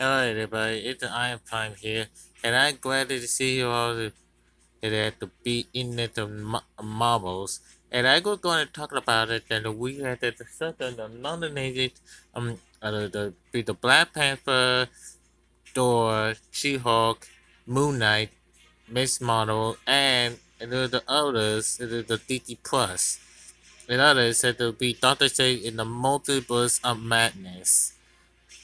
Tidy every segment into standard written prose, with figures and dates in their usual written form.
Hello everybody, it's Iron Prime here, and I'm glad to see you all at the be in the Marvels. And I'm going to talk about it, and we had the certain nominated the Black Panther, Thor, She-Hulk, Moon Knight, Miss Marvel, and the others, the DC Plus. And others said to be Doctor Strange in the Multiverse of Madness.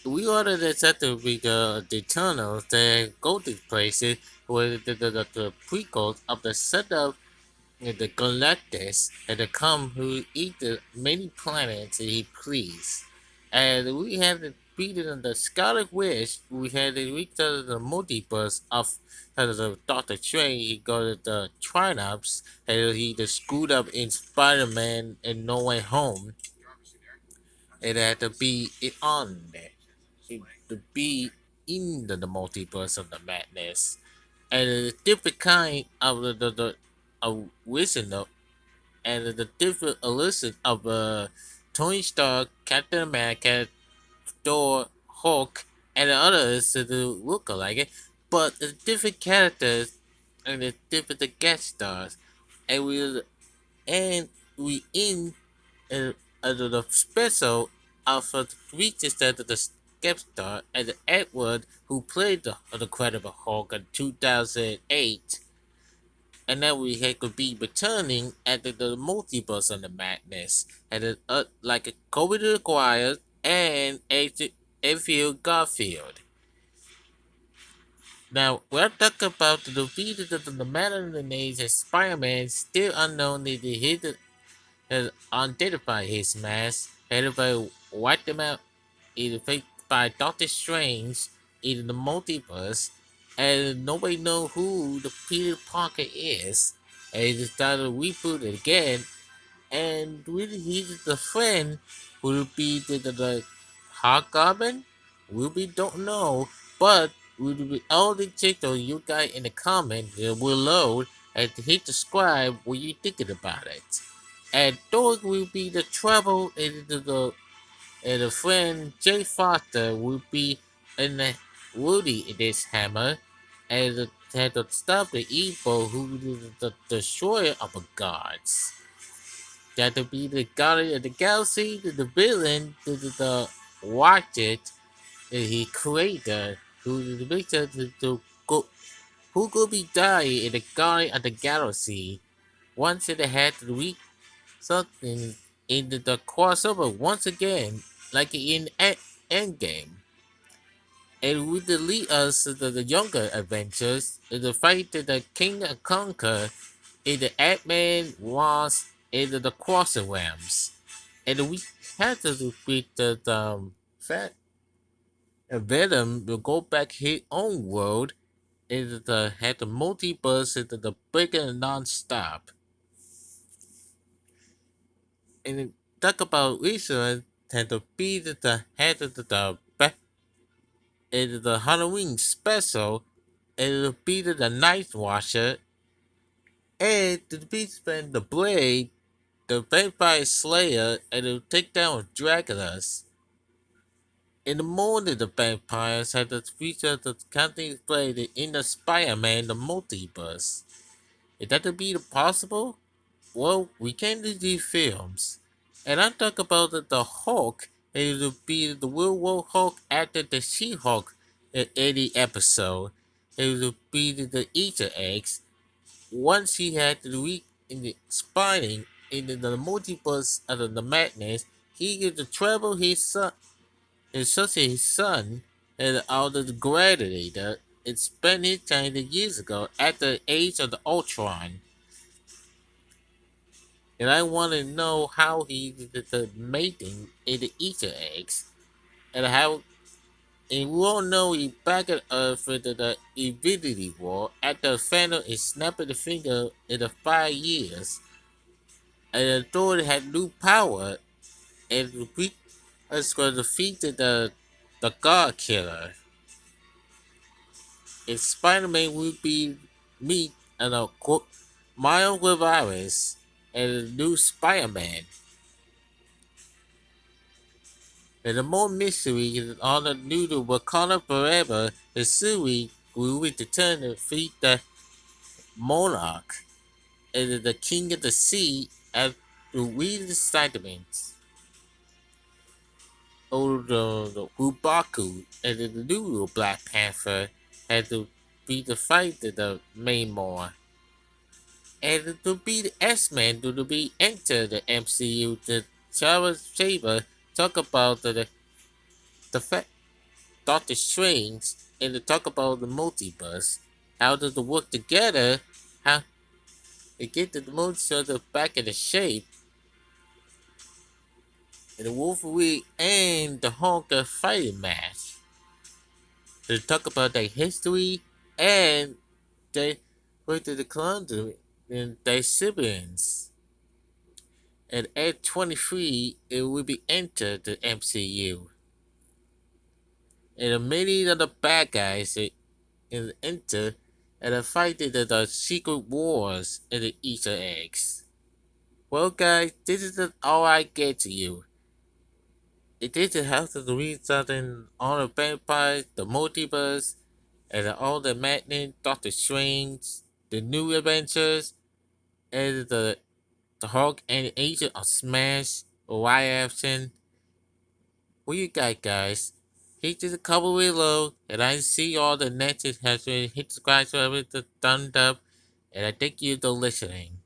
We ordered the set to be the Eternals, the golden places, where the prequels of the setup the Galactus and the come who eat the many planets that he pleased. And we had to beat it on the Scarlet Witch. We had to reach the multiverse of the Doctor Strange. He got the Triumphs, and he just screwed up in Spider-Man and No Way Home. It had to be it on there to be in the multiverse of the madness, and a different kind of the original and the different illusion of Tony Stark, Captain America, Thor, Hulk, and the others to look alike it, but the different characters and the different guest stars, and and we in the special of the reaches that the skip star and Edward who played the Incredible Hulk in 2008, and then we had could be returning at the multiverse of the madness and like a Kobe Maguire and Enfield Garfield. Now, when I talk about the video of the matter of the names and Spider-Man still unknown that he has identified his mask, everybody wiped them out either fake by Doctor Strange, either the multiverse, and nobody know who the Peter Parker is. And he just started to reboot it again, and really he's the friend who will be the Hobgoblin? We don't know, but we will be all the check on you guys in the comment will load and hit subscribe what you thinking about it. And those will be the trouble in and the friend Jay Foster will be in the Woody in this hammer and had to stop the evil who is the destroyer of the gods. That to be the guardian of the galaxy, the villain, the watch it, he created, who is the victor to go, who could be dying in the guardian of the galaxy. Once it had to reach something in the crossover once again, like in Endgame. And would lead us to the younger adventures in the fight to the King and Conquer in the Ant-Man Wasp in the Crossing Realms. And we had to defeat Fat Venom will go back his own world and had the multiverse into the bigger non-stop. And talk about research had to be the head of the back in the Halloween special and it'll be the Night Watcher and to be spend the Blade, the Vampire Slayer, and it'll take down Draculas. In the morning, the vampires had to feature the counting blade in the Spider-Man the multiverse. Is that to be possible? Well, we can do these films. And I talk about the Hulk, and it'll be the real world Hulk after the She-Hulk in any episode. It will be the Easter eggs. Once he had to reach in the spawning in the multiverse of the madness, he get to travel his son, his son, and out of the gladiator and spent his time years ago at the age of the Ultron. And I want to know how he did the mating in the Easter eggs, and how. And we all know he back at Earth for the Infinity War after Thanos is snapping the finger in the 5 years, and the Thor had new power, and we was going to defeat the God Killer. And Spider-Man will be meet and a Miles Morales and a new Spider-Man. And the more mystery and all the noodle will call up forever, the Sui will return to feed the monarch and the king of the sea as the weirdest sentiments. Or the Rubaku and the new Black Panther had to be the fight of the Maymore. And to be the X-Men to be enter the MCU the Charles Saber talk about the fact Doctor Strange and to talk about the multiverse. How does it work together? How they get the multiverse back into shape and the Wolverine and the Hulk fighting match. They talk about their history and they went to the conundrum and their siblings. At 23, it will be entered the MCU. And many of the bad guys in enter and are fighting the secret wars and the Easter eggs. Well, guys, this is all I get to you. It did have to read something on the vampires, the multiverse, and all the maddening Doctor Strange, the new adventures, and the Hulk and the Agent of Smash, Y action. What you got, guys? Hit the cover below, and I see all the next has been hit subscribe to the thumbs up, and I thank you for listening.